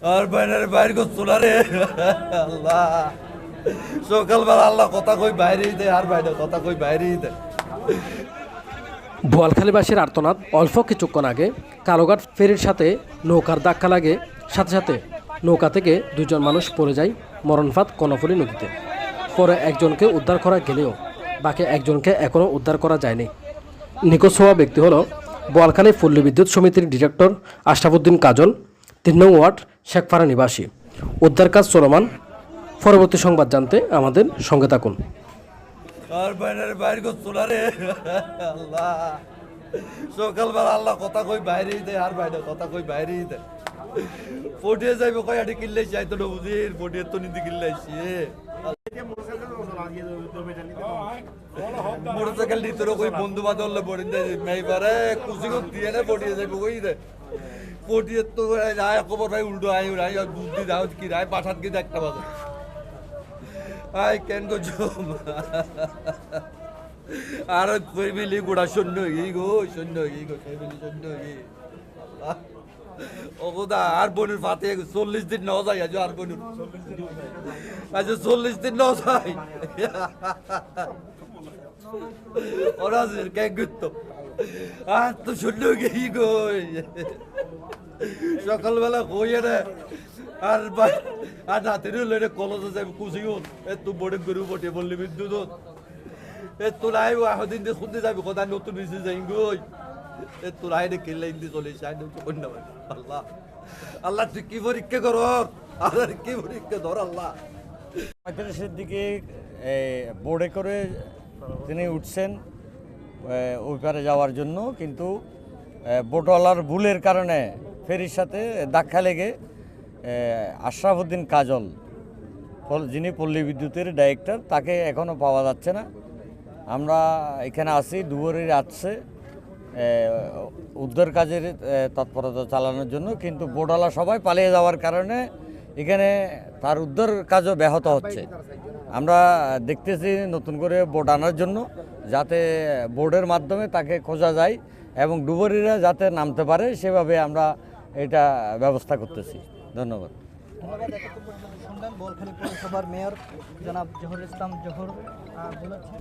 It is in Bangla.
আর বাইরের বাইর করছিল রে আল্লাহ সকালবেলা আল্লাহ কথা কই বাইরেই দেয় আর বাইরে কথা কই বাইরেই দেয়। বোয়ালখালীবাসীর আর্তনাদ। অল্প কিছুক্ষণ আগে কালোঘাট ফেরির সাথে নৌকার ধাক্কা লাগে, সাথে সাথে নৌকা থেকে দুজন মানুষ পড়ে যায় মরণফাত কর্ণফুলী নদীতে। পরে একজনকে উদ্ধার করা গেলেও বাকি একজনকে এখনও উদ্ধার করা যায়নি। নিখোঁজ হওয়া ব্যক্তি হল বোয়ালখালী পল্লী বিদ্যুৎ সমিতির ডিরেক্টর আশরাফুদ্দিন কাজল, ৩ নং ওয়ার্ড শেখপাড়া নিবাসী। উদ্ধার কাজ চলমান। পরবর্তী সংবাদ জানতে আমাদের সঙ্গে থাকুন। আর বাইরের বাইর করছিল রে আল্লাহ সকালবেলা আল্লাহ কথা কই বাইরেই দেয় আর বাইরে কথা কই বাইরেই দেয়। পটিয়ে যাইবে কয় আটি কিনলে চাইতো না বুঝির পটিয়ে তো নিতে কিনলাইছি মোটরসাইকেল নিতে কই বন্ধু বান্ধব পড়িন মেয়েবারে কুচি দিয়ে না পটিয়ে যাইবে কই রে পটিয়ে তো রায় খবর ভাই উল্টো আই রাই দুধ দি দাও কি রায় পাঠাত কি একটা বাজে আই কেন গো জম আর ফ্যামিলি গোড়া শূন্য গই গো শূন্য গই গো ফ্যামিলি শূন্য গই ও গোদা আর বোনের ফাতে 40 দিন ন যায় আজ আর বোনের আজ 40 দিন ন যায় ওরা কে গুত্ত আর তো শূন্য গই গো সকালবেলা কইয়ে রে আর আর রাতের লড়ে কলেজে যাবে কুচিও এ তো বড় গরু বটে বললি বিদ্যুৎ এ তোলাই দিন দিয়ে শুনতে যাবি কোথায় নতুন নিচে যাই গই এ তোলাই রে কিনলে ইন্দি চলে যাই না আল্লাহ আল্লাহ তুই কি পরীক্ষা কর আর কি পরীক্ষা ধর আল্লাহ। 35-এর দিকে বোর্ডে করে তিনি উঠছেন ওই পারে যাওয়ার জন্য, কিন্তু বোটওয়ালার ভুলের কারণে ফেরির সাথে ধাক্কা লেগে আশরাফুদ্দিন কাজল, যিনি পল্লী বিদ্যুতের ডাইরেক্টর, তাকে এখনও পাওয়া যাচ্ছে না। আমরা এখানে আছি দুপুরের আসছে উদ্ধার কাজের তৎপরতা চালানোর জন্য, কিন্তু বোটওয়ালা সবাই পালিয়ে যাওয়ার কারণে এখানে তার উদ্ধার কাজও ব্যাহত হচ্ছে। আমরা দেখতেছি নতুন করে বোট আনার জন্য, যাতে বোর্ডের মাধ্যমে তাকে খোঁজা যায় এবং ডুবুরিরা যাতে নামতে পারে সেভাবে আমরা এটা ব্যবস্থা করতেছি। ধন্যবাদ। শুনলেন বোয়ালখালী পৌরসভার মেয়র জনাব জহুরুল ইসলাম জহুর বলেছেন